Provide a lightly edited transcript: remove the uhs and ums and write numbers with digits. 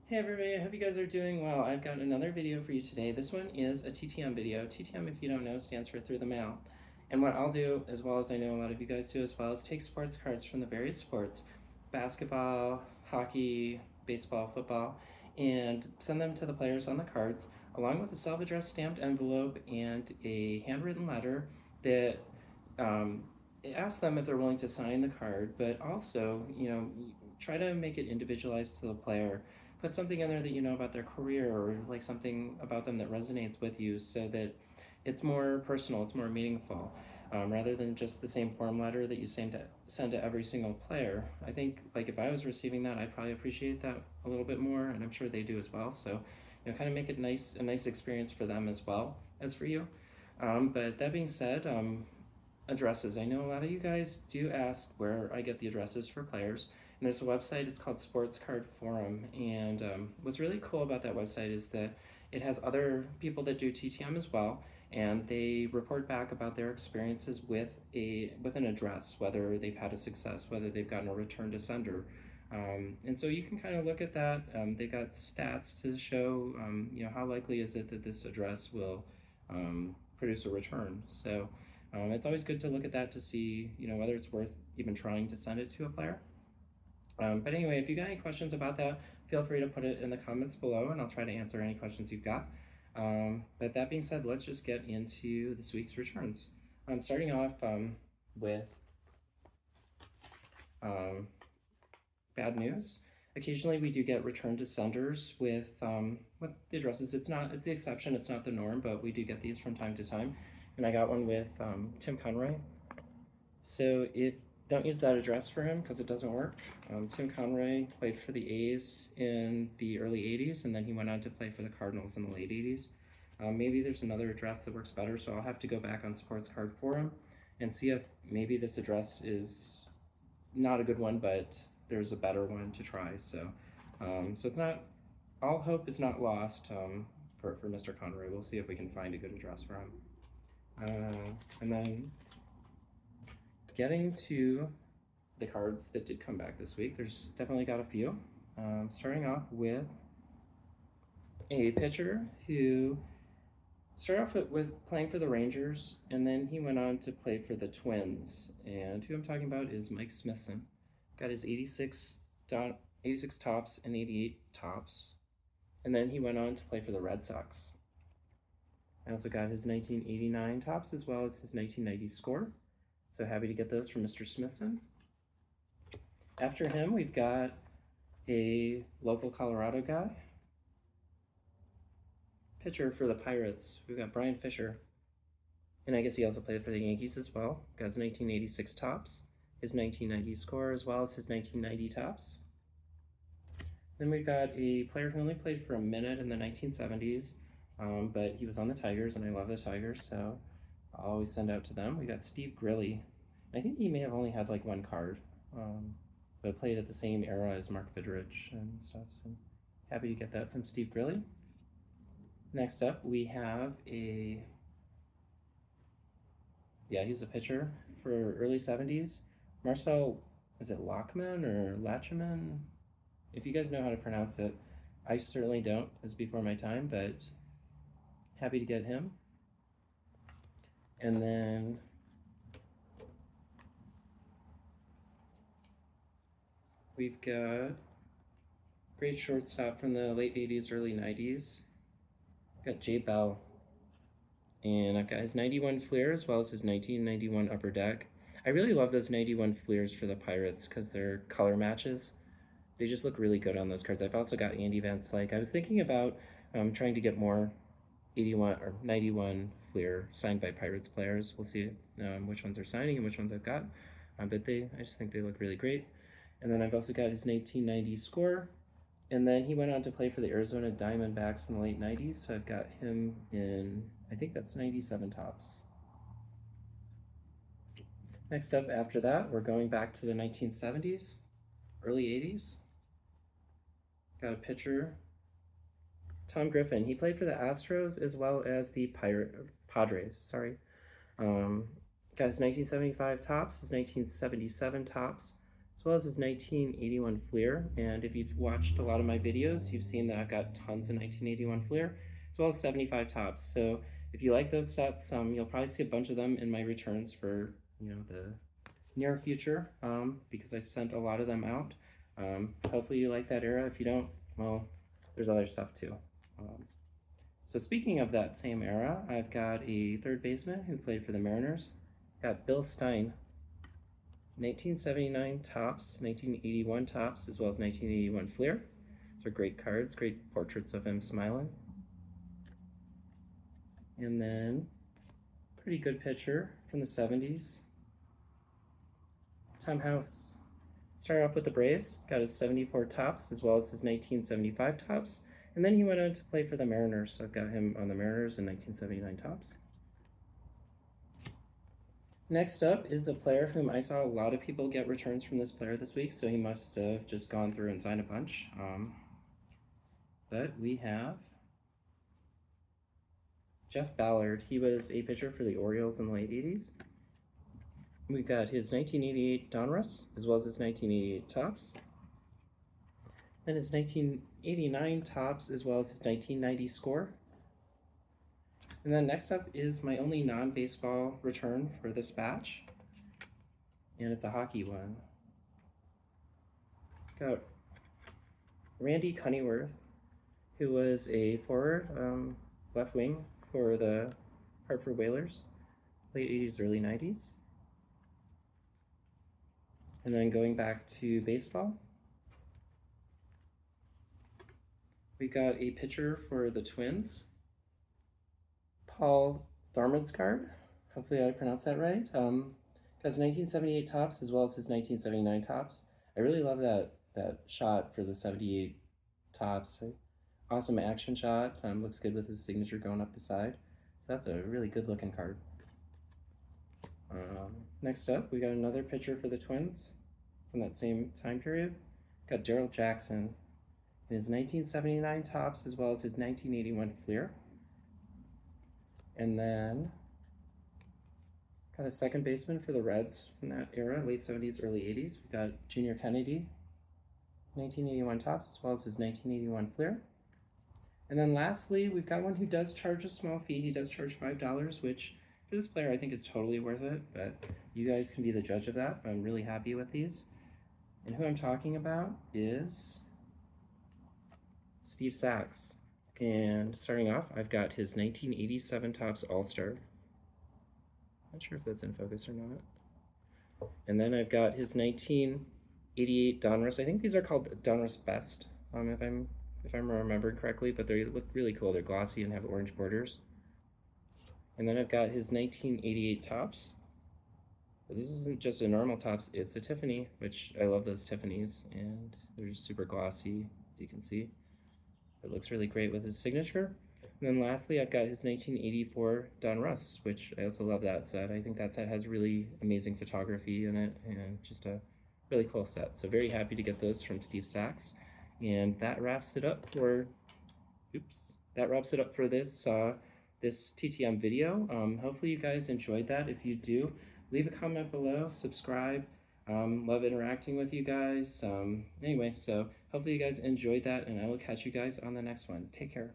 Hey everybody, I hope you guys are doing well. I've got another video for you today. This one is a TTM video. TTM, if you don't know, stands for through the mail. And what I'll do, as well as I know a lot of you guys do as well, is take sports cards from the various sports, basketball, hockey, baseball, football, and send them to the players on the cards, along with a self-addressed stamped envelope and a handwritten letter that um, asks them if they're willing to sign the card, but also, try to make it individualized to the player. Put something in there that you know about their career, or like something about them that resonates with you, so that it's more personal, it's more meaningful, rather than just the same form letter that you send to every single player. I think, like, if I was receiving that, I'd probably appreciate that a little bit more, and I'm sure they do as well. So, kind of make it a nice experience for them as well as for you. But that being said, addresses. I know a lot of you guys do ask where I get the addresses for players. And there's a website, it's called Sports Card Forum. And what's really cool about that website is that it has other people that do TTM as well. And they report back about their experiences with an address, whether they've had a success, whether they've gotten a return to sender. And so you can kind of look at that. They've got stats to show, how likely is it that this address will produce a return. So it's always good to look at that to see, whether it's worth even trying to send it to a player. But anyway, if you got any questions about that, feel free to put it in the comments below, and I'll try to answer any questions you've got. But that being said, let's just get into this week's returns. Starting off with bad news. Occasionally, we do get return to senders with the addresses. It's the exception. It's not the norm, but we do get these from time to time. And I got one with Tim Conroy. So don't use that address for him because it doesn't work. Tim Conroy played for the A's in the early 80s, and then he went on to play for the Cardinals in the late 80s. Maybe there's another address that works better, so I'll have to go back on Sports Card Forum and see if maybe this address is not a good one, but there's a better one to try. So it's not, all hope is not lost for Mr. Conroy. We'll see if we can find a good address for him. And then getting to the cards that did come back this week, there's definitely got a few. Starting off with a pitcher who started off with playing for the Rangers, and then he went on to play for the Twins. And who I'm talking about is Mike Smithson. Got his 86 tops and 88 tops. And then he went on to play for the Red Sox. I also got his 1989 tops as well as his 1990 score. So happy to get those from Mr. Smithson. After him, we've got a local Colorado guy. Pitcher for the Pirates, we've got Brian Fisher. And I guess he also played for the Yankees as well. Got his 1986 tops, his 1990 score, as well as his 1990 tops. Then we've got a player who only played for a minute in the 1970s, but he was on the Tigers, and I love the Tigers, so I'll always send out to them. We got Steve Grilly. I think he may have only had like one card, but played at the same era as Mark Fidrich and stuff, so happy to get that from Steve Grilly. Next up, we have he's a pitcher for early 70s. Marcel, is it Lockman or Latchaman? If you guys know how to pronounce it, I certainly don't. It was before my time, but happy to get him. And then we've got great shortstop from the late 80s, early 90s. Got Jay Bell. And I've got his 91 Fleer as well as his 1991 Upper Deck. I really love those 91 Fleers for the Pirates because they're color matches. They just look really good on those cards. I've also got Andy Van Slyke. I was thinking about trying to get more 81 or 91 Fleer signed by Pirates players. We'll see which ones are signing and which ones I've got. But I just think they look really great. And then I've also got his 1990 score. And then he went on to play for the Arizona Diamondbacks in the late 90s. So I've got him in, I think that's 97 tops. Next up after that, we're going back to the 1970s, early 80s. Got a pitcher, Tom Griffin. He played for the Astros as well as the Padres. Got his 1975 tops, his 1977 tops, as well as his 1981 Fleer. And if you've watched a lot of my videos, you've seen that I've got tons of 1981 Fleer, as well as 75 tops. So if you like those sets, you'll probably see a bunch of them in my returns for the near future, because I've sent a lot of them out. Hopefully you like that era. If you don't, well, there's other stuff too. So speaking of that same era, I've got a third baseman who played for the Mariners. Got Bill Stein, 1979 tops, 1981 tops, as well as 1981 Fleer. These are great cards, great portraits of him smiling. And then, pretty good pitcher from the 70s, Tom House. Started off with the Braves, got his 74 tops, as well as his 1975 tops. And then he went on to play for the Mariners, so I've got him on the Mariners in 1979 tops. Next up is a player whom I saw a lot of people get returns from this player this week, so he must have just gone through and signed a bunch. But we have Jeff Ballard. He was a pitcher for the Orioles in the late 80s. We got his 1988 Donruss, as well as his 1988 tops. Then his 1989 tops, as well as his 1990 score. And then next up is my only non-baseball return for this batch. And it's a hockey one. Got Randy Cunneyworth, who was a forward, left wing for the Hartford Whalers, late 80s, early 90s. And then going back to baseball, we got a pitcher for the Twins, Paul Darmadsgaard. Hopefully I pronounced that right. Got his 1978 tops as well as his 1979 tops. I really love that shot for the 78 tops. Awesome action shot. Looks good with his signature going up the side. So that's a really good looking card. Next up, we got another pitcher for the Twins from that same time period. Got Darryl Jackson in his 1979 tops as well as his 1981 Fleer. And then got a second baseman for the Reds from that era, late 70s, early 80s. We got Junior Kennedy, 1981 tops, as well as his 1981 Fleer. And then lastly, we've got one who does charge a small fee. He does charge $5, which for this player I think is totally worth it, but you guys can be the judge of that. I'm really happy with these. And who I'm talking about is Steve Sachs. And starting off, I've got his 1987 Topps All-Star. Not sure if that's in focus or not. And then I've got his 1988 Donruss. I think these are called Donruss Best, if I'm remembering correctly, but they look really cool. They're glossy and have orange borders. And then I've got his 1988 Topps. But this isn't just a normal Topps, it's a Tiffany, which I love those Tiffany's, and they're just super glossy, as you can see. It looks really great with his signature. And then lastly, I've got his 1984 Donruss, which I also love that set. I think that set has really amazing photography in it and just a really cool set. So very happy to get those from Steve Sachs. And that wraps it up for, this TTM video. Hopefully you guys enjoyed that. If you do, leave a comment below, subscribe. Love interacting with you guys. Anyway, so hopefully you guys enjoyed that, and I will catch you guys on the next one. Take care.